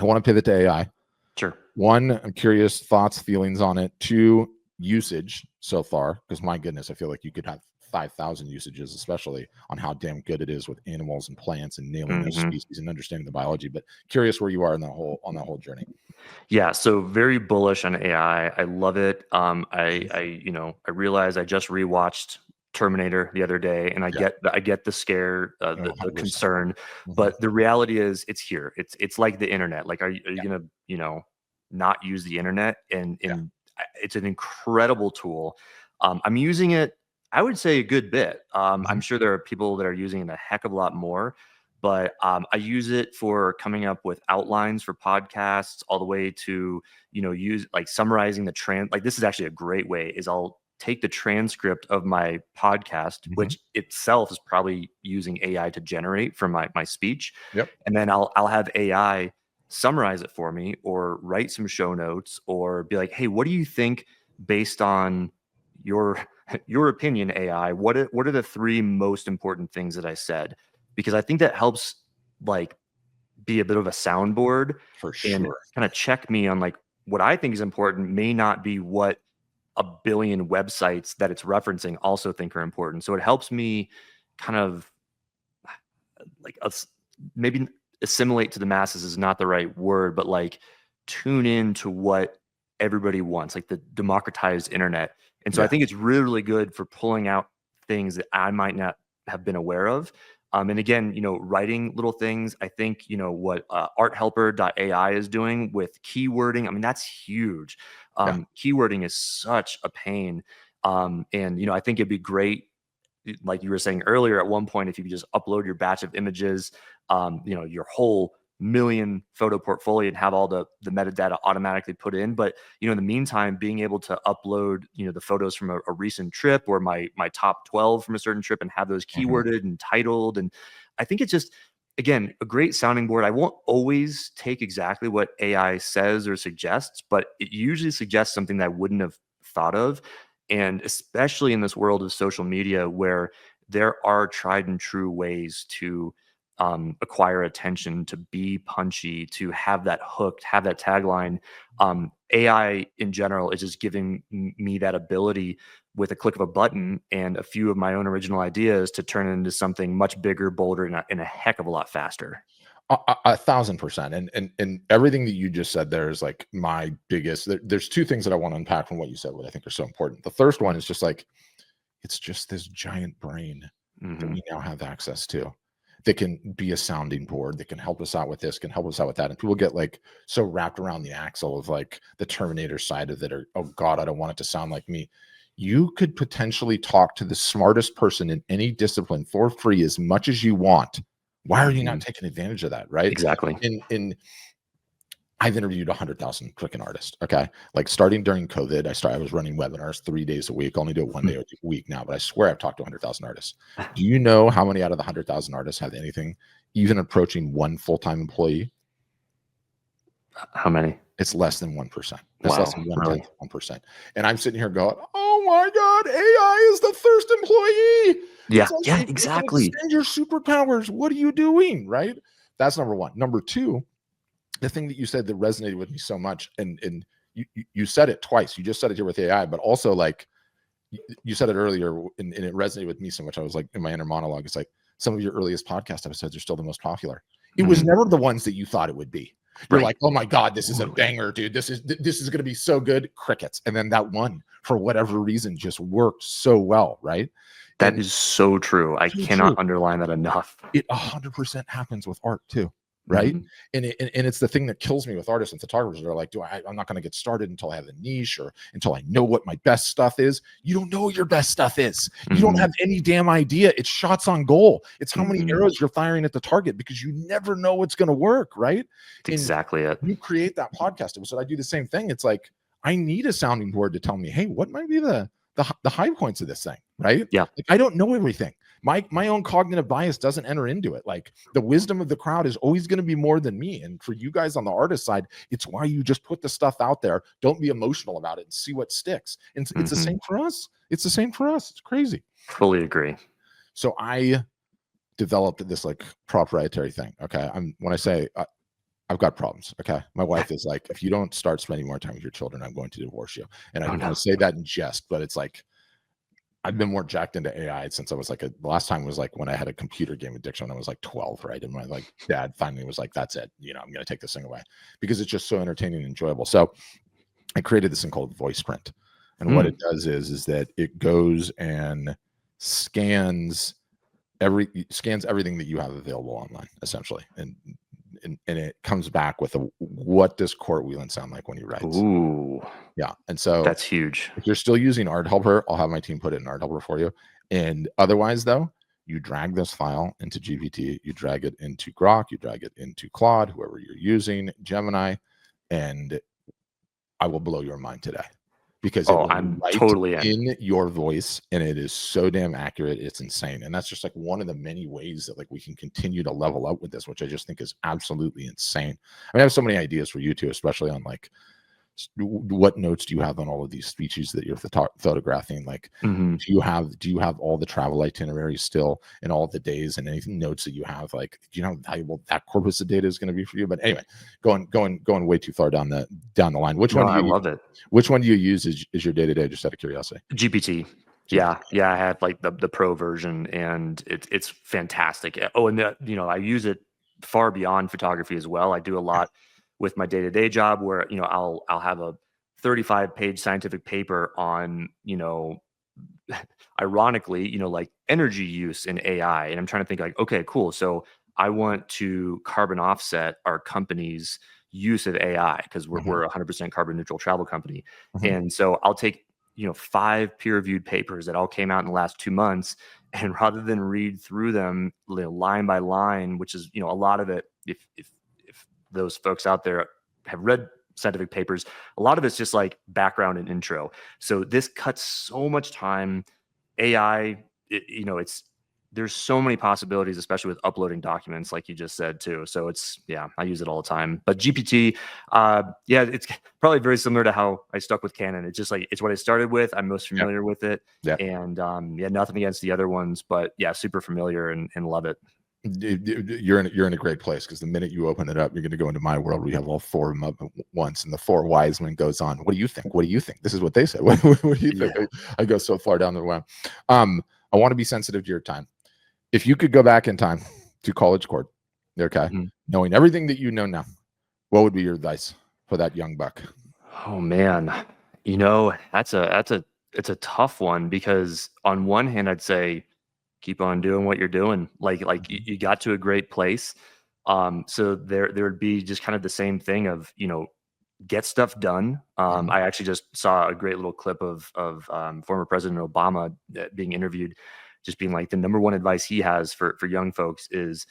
want to pivot to AI. Sure. One, I'm curious, thoughts, feelings on it. Two, usage so far, because my goodness, I feel like you could have 5,000 usages, especially on how damn good it is with animals and plants and nailing those species and understanding the biology. But curious where you are in that whole journey. Yeah, so very bullish on AI. I love it. I realized I just rewatched Terminator the other day, and I get the scare, the concern, but the reality is it's here. It's like the internet. Like, are you gonna not use the internet? And it's an incredible tool. I'm using it, I would say, a good bit. I'm sure there are people that are using it a heck of a lot more. But I use it for coming up with outlines for podcasts, all the way to, use like summarizing the like, this is actually a great way, is I'll take the transcript of my podcast, which itself is probably using AI to generate from my speech. And then I'll have AI summarize it for me, or write some show notes, or be like, hey, what do you think, based on your opinion, AI, what are the three most important things that I said? Because I think that helps, like, be a bit of a soundboard for sure, and kind of check me on, like, what I think is important may not be what a billion websites that it's referencing also think are important. So it helps me kind of, like, maybe assimilate to the masses is not the right word, but like tune in to what everybody wants, like the democratized internet. And so I think it's really, really good for pulling out things that I might not have been aware of. And again, writing little things. I think, what arthelper.ai is doing with keywording, I mean, that's huge. Keywording is such a pain. And, I think it'd be great, like you were saying earlier, at one point, if you could just upload your batch of images, your whole million photo portfolio, and have all the metadata automatically put in. But in the meantime, being able to upload the photos from a recent trip, or my top 12 from a certain trip, and have those keyworded and titled. And I think it's just, again, a great sounding board. I won't always take exactly what AI says or suggests, but it usually suggests something that I wouldn't have thought of. And especially in this world of social media, where there are tried and true ways to acquire attention, to be punchy, to have that hook, have that tagline. AI in general is just giving me that ability, with a click of a button and a few of my own original ideas, to turn it into something much bigger, bolder, and a heck of a lot faster. 1,000%. And everything that you just said there is like my biggest, there's two things that I want to unpack from what you said, what I think are so important. The first one is just like, it's just this giant brain that we now have access to that can be a sounding board, that can help us out with this, can help us out with that. And people get like so wrapped around the axle of like the Terminator side of it, or, oh God, I don't want it to sound like me. You could potentially talk to the smartest person in any discipline for free as much as you want. Why are you not taking advantage of that? Right. Exactly. I've interviewed 100,000 freaking artists. Okay. Like starting during COVID, I was running webinars 3 days a week. I only do it 1 day a week now, but I swear I've talked to 100,000 artists. Do you know how many out of the 100,000 artists have anything even approaching one full-time employee? How many? It's less than 1%. It's less than 1/10 of 1%. And I'm sitting here going, oh my God, AI is the first employee. Yeah. Like, yeah, exactly. Extend your superpowers. What are you doing? Right. That's number one. Number two, the thing that you said that resonated with me so much, and you said it twice. You just said it here with AI, but also like you said it earlier, and it resonated with me so much. I was like, in my inner monologue, it's like some of your earliest podcast episodes are still the most popular. It was never the ones that you thought it would be. You're like, oh my God, this is a banger, dude. This is going to be so good. Crickets. And then that one, for whatever reason, just worked so well, right? That is so true. I cannot underline that enough. It 100% happens with art too. Right. And it's the thing that kills me with artists and photographers. They're like, I'm not going to get started until I have a niche or until I know what my best stuff is. You don't know what your best stuff is. You don't have any damn idea. It's shots on goal. It's how many arrows you're firing at the target, because you never know what's going to work. Right. That's exactly it. You create that podcast. So I do the same thing. It's like, I need a sounding board to tell me, hey, what might be the high points of this thing. Right. Yeah. Like, I don't know everything. My own cognitive bias doesn't enter into it. Like, the wisdom of the crowd is always going to be more than me. And for you guys on the artist side, it's why you just put the stuff out there. Don't be emotional about it and see what sticks. And it's the same for us. It's the same for us. It's crazy. Fully agree. So I developed this like proprietary thing. Okay. When I say I've got problems. Okay. My wife is like, if you don't start spending more time with your children, I'm going to divorce you. And I don't want to say that in jest, but it's like, I've been more jacked into AI since I was like, the last time was like when I had a computer game addiction when I was like 12, right? And my like dad finally was like, that's it. I'm going to take this thing away, because it's just so entertaining and enjoyable. So I created this thing called VoicePrint. And what it does is that it goes and scans everything that you have available online, essentially. And it comes back with what does Court Whelan sound like when he writes? Ooh. Yeah. And so that's huge. If you're still using Art Helper, I'll have my team put it in Art Helper for you. And otherwise, though, you drag this file into GPT, you drag it into Grok, you drag it into Claude, whoever you're using, Gemini, and I will blow your mind today. Because I'm totally in your voice, and it is so damn accurate. It's insane. And that's just like one of the many ways that like we can continue to level up with this, which I just think is absolutely insane. I have so many ideas for you too, especially on like, what notes do you have on all of these species that you're photographing? Like, do you have all the travel itineraries still, and all the days and anything notes that you have? Like, do you know how valuable that corpus of data is going to be for you? But anyway, going way too far down the line. Which one? I love it. Which one do you use is your day-to-day, just out of curiosity? GPT. Yeah. I have like the pro version, and it's fantastic. Oh, and I use it far beyond photography as well. I do a lot with my day-to-day job where, I'll have a 35-page scientific paper on, ironically, like energy use in AI. And I'm trying to think like, okay, cool. So I want to carbon offset our company's use of AI, because we're 100% carbon neutral travel company. And so I'll take, 5 peer-reviewed papers that all came out in the last 2 months. And rather than read through them line by line, which is, a lot of it, if those folks out there have read scientific papers, a lot of it's just like background and intro. So this cuts so much time. AI, there's so many possibilities, especially with uploading documents, like you just said too. So I use it all the time. But GPT, it's probably very similar to how I stuck with Canon. It's just like, it's what I started with. I'm most familiar with it. Yeah. And nothing against the other ones, but super familiar and love it. You're in a great place, because the minute you open it up, you're going to go into my world. We have all 4 of them up at once, and the 4 wise men goes on. What do you think? What do you think? This is what they say. What do you think? I go so far down the line. I want to be sensitive to your time. If you could go back in time to College Court Okay. Mm-hmm. Knowing everything that you know now, what would be your advice for that young buck? Oh man, it's a tough one because on one hand, I'd say keep on doing what you're doing. Like Mhm. you got to a great place. So there would be just kind of the same thing of, get stuff done. Mhm. I actually just saw a great little clip of former President Obama being interviewed, just being like the number one advice he has for young folks is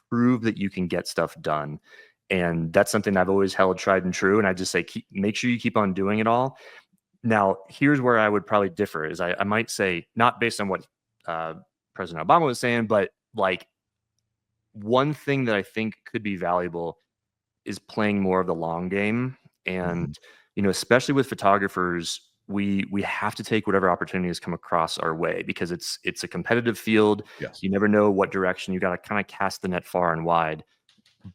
prove that you can get stuff done. And that's something I've always held tried and true. And I just say, make sure you keep on doing it all. Now, here's where I would probably differ is I might say, not based on what uh, President Obama was saying, but like one thing that I think could be valuable is playing more of the long game. Mhm. And, especially with photographers, we have to take whatever opportunities come across our way because it's a competitive field. Yes. You never know what direction. You got to kind of cast the net far and wide.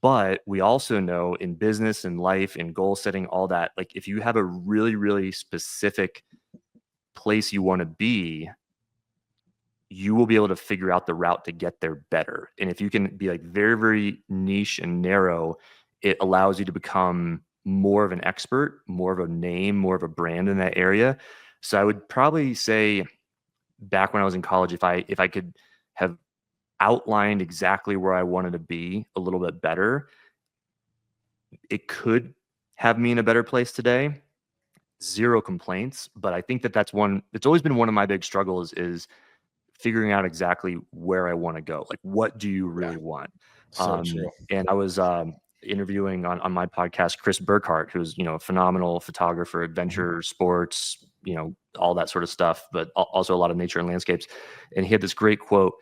But we also know in business and life and goal setting, all that, like if you have a really, really specific place you want to be, you will be able to figure out the route to get there better. And if you can be like very, very niche and narrow, it allows you to become more of an expert, more of a name, more of a brand in that area. So I would probably say back when I was in college, if I could have outlined exactly where I wanted to be a little bit better, it could have me in a better place today. Zero complaints, but I think that that's one. It's always been one of my big struggles is figuring out exactly where I want to go. Like, what do you Yeah. really want? So true. And I was interviewing on my podcast Chris Burkhart, who's a phenomenal photographer, Mhm. adventure sports, all that sort of stuff, but also a lot of nature and landscapes. And he had this great quote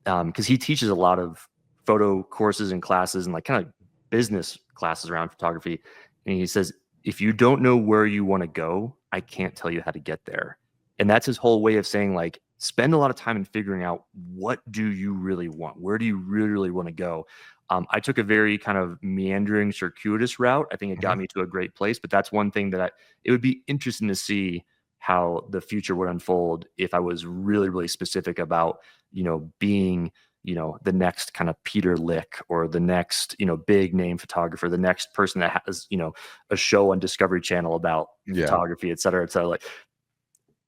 because he teaches a lot of photo courses and classes and like kind of business classes around photography. And he says, if you don't know where you want to go, I can't tell you how to get there. And that's his whole way of saying, like, spend a lot of time in figuring out what do you really want? Where do you really, really want to go? I took a very kind of meandering, circuitous route. I think it got Mhm. me to a great place, but that's one thing that it would be interesting to see how the future would unfold if I was really, really specific about, being, the next kind of Peter Lick or the next, big name photographer, the next person that has, a show on Discovery Channel about Yeah. photography, et cetera, et cetera. Like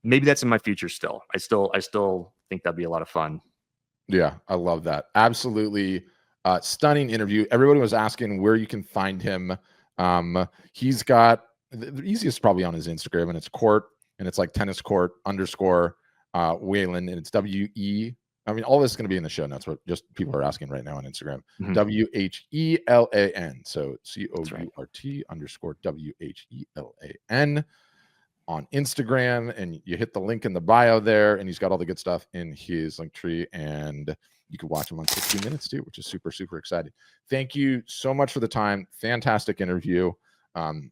maybe that's in my future still. I still think that'd be a lot of fun. Yeah. I love that. Absolutely. Stunning interview. Everybody was asking where you can find him. He's got the easiest probably on his Instagram, and it's court, and it's like tennis court underscore Weyland, and it's WE. I mean, all this is going to be in the show notes, but just people are asking right now on Instagram. Mhm. WHELAN. So That's right. COURT underscore WHELAN on Instagram, and you hit the link in the bio there, and he's got all the good stuff in his link tree, and you can watch him on 60 Minutes too, which is super, super exciting. Thank you so much for the time. Fantastic interview.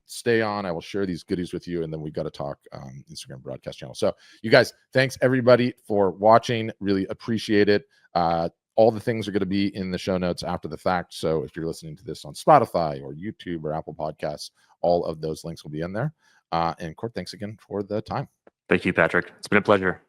Stay on. I will share these goodies with you, and then we got to talk Instagram broadcast channel. So you guys, thanks everybody for watching. Really appreciate it. All the things are going to be in the show notes after the fact. So if you're listening to this on Spotify or YouTube or Apple Podcasts, all of those links will be in there. And Court, thanks again for the time. Thank you, Patrick. It's been a pleasure.